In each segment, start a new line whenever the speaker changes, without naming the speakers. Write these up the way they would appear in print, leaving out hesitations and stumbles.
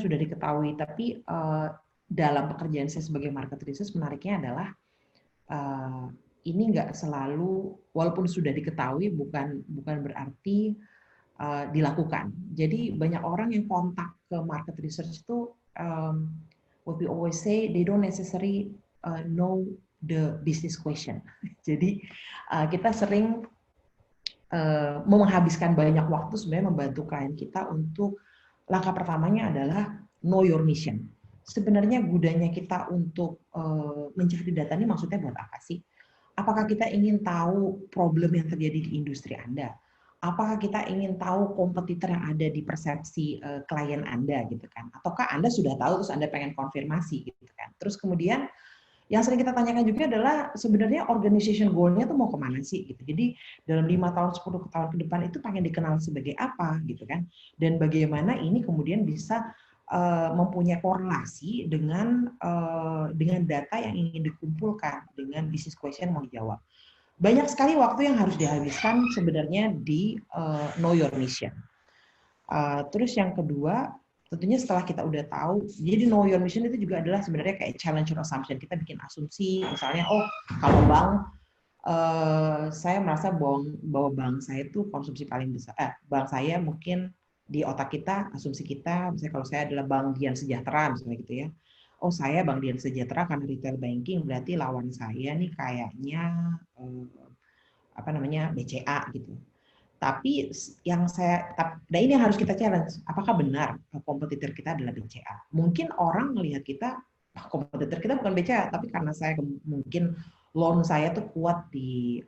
sudah diketahui, tapi dalam pekerjaan saya sebagai market research menariknya adalah ini nggak selalu, walaupun sudah diketahui, bukan berarti dilakukan. Jadi banyak orang yang kontak ke market research itu, what we always say, they don't necessarily know the business question. Jadi kita sering menghabiskan banyak waktu sebenarnya membantu klien kita untuk langkah pertamanya adalah know your mission. Sebenarnya gunanya kita untuk mencari data ini maksudnya buat apa sih? Apakah kita ingin tahu problem yang terjadi di industri Anda? Apakah kita ingin tahu kompetitor yang ada di persepsi klien Anda gitu kan? Ataukah Anda sudah tahu terus Anda pengen konfirmasi gitu kan? Terus kemudian yang sering kita tanyakan juga adalah sebenarnya organization goal-nya tuh mau kemana sih gitu. Jadi dalam 5 tahun, 10 tahun ke depan itu pengen dikenal sebagai apa gitu kan. Dan bagaimana ini kemudian bisa mempunyai korelasi dengan data yang ingin dikumpulkan, dengan business question mau dijawab. Banyak sekali waktu yang harus dihabiskan sebenarnya di know your mission. Terus yang kedua, tentunya setelah kita udah tahu, jadi know your mission itu juga adalah sebenarnya kayak challenge your assumption. Kita bikin asumsi, misalnya, oh kalau bank, saya merasa bahwa bank saya itu konsumsi paling besar. Bank saya mungkin di otak kita, asumsi kita, misalnya kalau saya adalah Bank Dian Sejahtera, misalnya gitu ya. Oh saya Bank Dian Sejahtera karena retail banking, berarti lawan saya nih kayaknya BCA gitu. Tapi yang nah ini yang harus kita challenge. Apakah benar kompetitor kita adalah BCA? Mungkin orang melihat kita, kompetitor kita bukan BCA, tapi karena saya mungkin loan saya tuh kuat di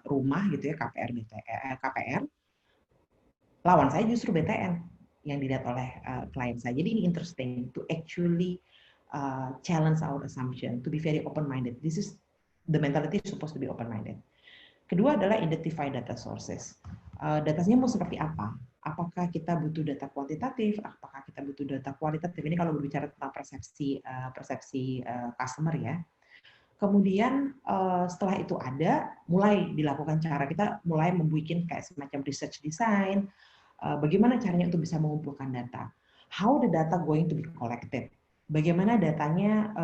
rumah gitu ya, KPR, lawan saya justru BTN yang dilihat oleh klien saya. Jadi ini interesting to actually challenge our assumption, to be very open-minded. This is the mentality supposed to be open-minded. Kedua adalah identify data sources. Datanya mau seperti apa? Apakah kita butuh data kuantitatif? Apakah kita butuh data kualitatif? Ini kalau berbicara tentang persepsi customer ya. Kemudian setelah itu ada, mulai dilakukan cara kita mulai membuat kayak semacam research design. Bagaimana caranya untuk bisa mengumpulkan data? How the data going to be collected? Bagaimana datanya?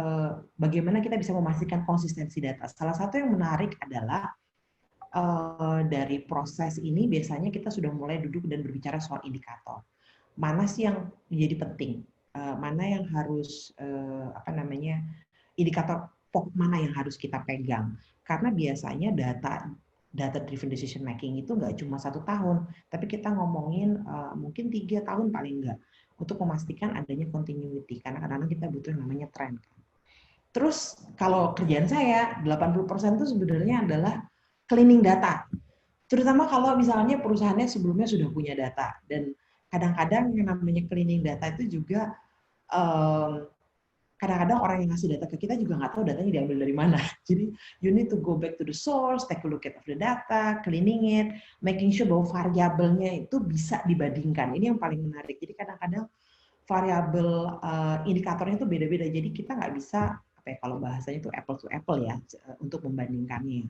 Bagaimana kita bisa memastikan konsistensi data? Salah satu yang menarik adalah dari proses ini biasanya kita sudah mulai duduk dan berbicara soal indikator. Mana sih yang menjadi penting? Mana yang harus indikator pokok mana yang harus kita pegang? Karena biasanya data driven decision making itu nggak cuma 1 tahun, tapi kita ngomongin mungkin 3 tahun paling nggak untuk memastikan adanya continuity. Karena kadang-kadang kita butuh yang namanya trend. Terus kalau kerjaan saya 80% itu sebenarnya adalah cleaning data. Terutama kalau misalnya perusahaannya sebelumnya sudah punya data. Dan kadang-kadang yang namanya cleaning data itu juga kadang-kadang orang yang ngasih data ke kita juga nggak tahu datanya diambil dari mana. Jadi you need to go back to the source, take a look at the data, cleaning it, making sure bahwa variabelnya itu bisa dibandingkan. Ini yang paling menarik. Jadi kadang-kadang variabel indikatornya itu beda-beda. Jadi kita nggak bisa kalau bahasanya itu apple to apple ya untuk membandingkannya.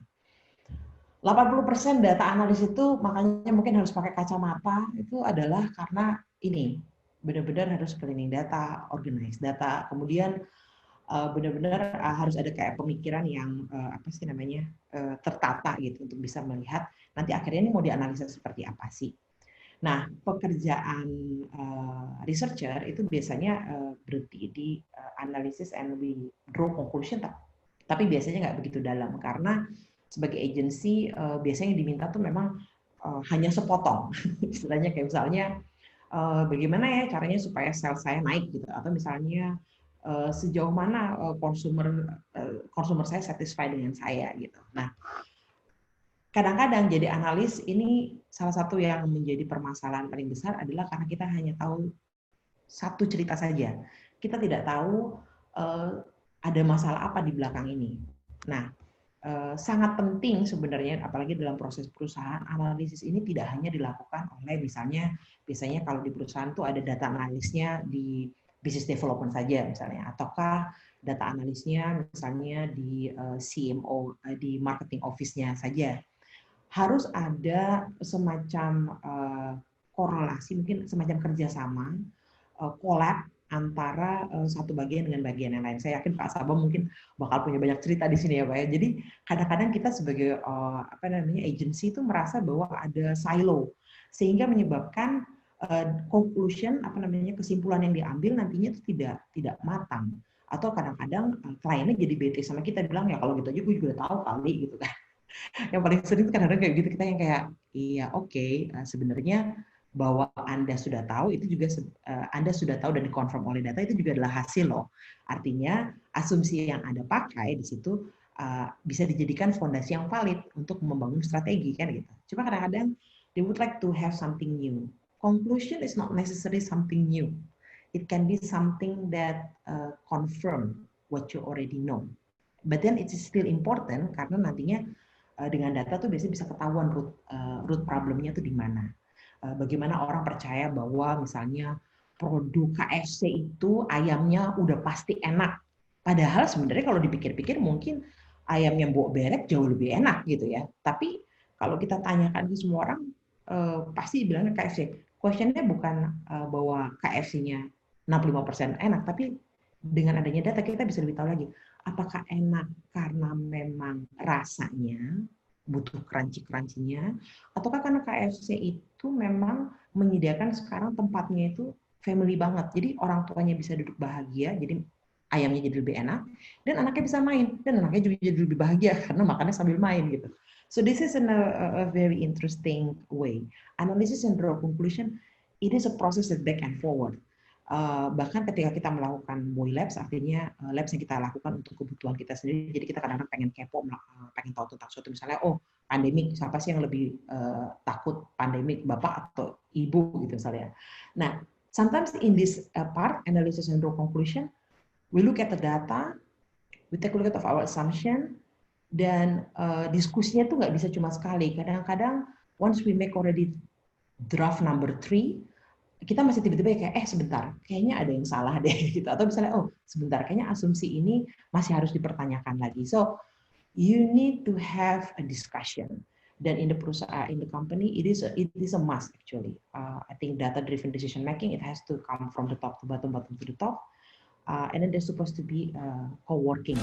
80% data analis itu makanya mungkin harus pakai kacamata itu adalah karena ini benar-benar harus cleaning data, organize data, kemudian benar-benar harus ada kayak pemikiran yang tertata gitu untuk bisa melihat nanti akhirnya ini mau dianalisa seperti apa sih. Nah, pekerjaan researcher itu biasanya berhenti di analysis and we draw conclusion, tapi biasanya nggak begitu dalam karena sebagai agency biasanya diminta tuh memang hanya sepotong. Istilahnya kayak misalnya bagaimana ya caranya supaya sales saya naik gitu, atau misalnya sejauh mana konsumer saya satisfied dengan saya gitu. Nah, kadang-kadang jadi analis ini salah satu yang menjadi permasalahan paling besar adalah karena kita hanya tahu satu cerita saja. Kita tidak tahu ada masalah apa di belakang ini. Nah, sangat penting sebenarnya, apalagi dalam proses perusahaan, analisis ini tidak hanya dilakukan oleh biasanya kalau di perusahaan itu ada data analisnya di business development saja misalnya, ataukah data analisnya misalnya di CMO, di marketing office-nya saja. Harus ada semacam korelasi, mungkin semacam kerjasama, collab antara satu bagian dengan bagian yang lain. Saya yakin Pak Sabah mungkin bakal punya banyak cerita di sini ya Pak ya. Jadi kadang-kadang kita sebagai agency itu merasa bahwa ada silo sehingga menyebabkan conclusion kesimpulan yang diambil nantinya itu tidak matang, atau kadang-kadang kliennya jadi bete sama kita, bilang ya kalau gitu aja gue juga udah tahu kali gitu kan. Yang paling sering kadang-kadang kayak gitu, kita yang kayak iya oke, sebenarnya bahwa Anda sudah tahu itu juga Anda sudah tahu dan dikonfirm oleh data itu juga adalah hasil loh. Artinya asumsi yang Anda pakai di situ bisa dijadikan fondasi yang valid untuk membangun strategi kan gitu. Cuma kadang-kadang they would like to have something new. Conclusion is not necessarily something new. It can be something that confirm what you already know. But then it is still important karena nantinya dengan data tuh biasanya bisa ketahuan root problemnya tuh di mana. Bagaimana orang percaya bahwa misalnya produk KFC itu ayamnya udah pasti enak. Padahal sebenarnya kalau dipikir-pikir mungkin ayam yang bawa berek jauh lebih enak gitu ya. Tapi kalau kita tanyakan ke semua orang, pasti bilangnya KFC. Questionnya bukan bahwa KFC-nya 65% enak, tapi dengan adanya data kita bisa lebih tahu lagi, apakah enak karena memang rasanya, butuh crunchy-crunchy-nya, ataukah karena KFC itu memang menyediakan sekarang tempatnya itu family banget. Jadi orang tuanya bisa duduk bahagia, jadi ayamnya jadi lebih enak, dan anaknya bisa main, dan anaknya juga jadi lebih bahagia karena makannya sambil main gitu. So this is a very interesting way. Analysis and draw conclusion, it is a process that back and forward. Bahkan ketika kita melakukan MOI Labs, artinya labs yang kita lakukan untuk kebutuhan kita sendiri, jadi kita kadang-kadang pengen kepo, pengen tahu tentang suatu, misalnya, oh pandemik, siapa sih yang lebih takut pandemik, bapak atau ibu gitu misalnya. Nah, sometimes in this part, analysis and draw conclusion, we look at the data, we take a look at our assumption, dan diskusinya tuh nggak bisa cuma sekali. Kadang-kadang once we make already draft number 3, kita masih tiba-tiba kayak sebentar, kayaknya ada yang salah deh gitu, atau misalnya oh sebentar, kayaknya asumsi ini masih harus dipertanyakan lagi. So you need to have a discussion. Dan in the perusahaan, in the company, it is a must actually. I think data driven decision making, it has to come from the top to bottom, bottom to the top, and then there's supposed to be co-working.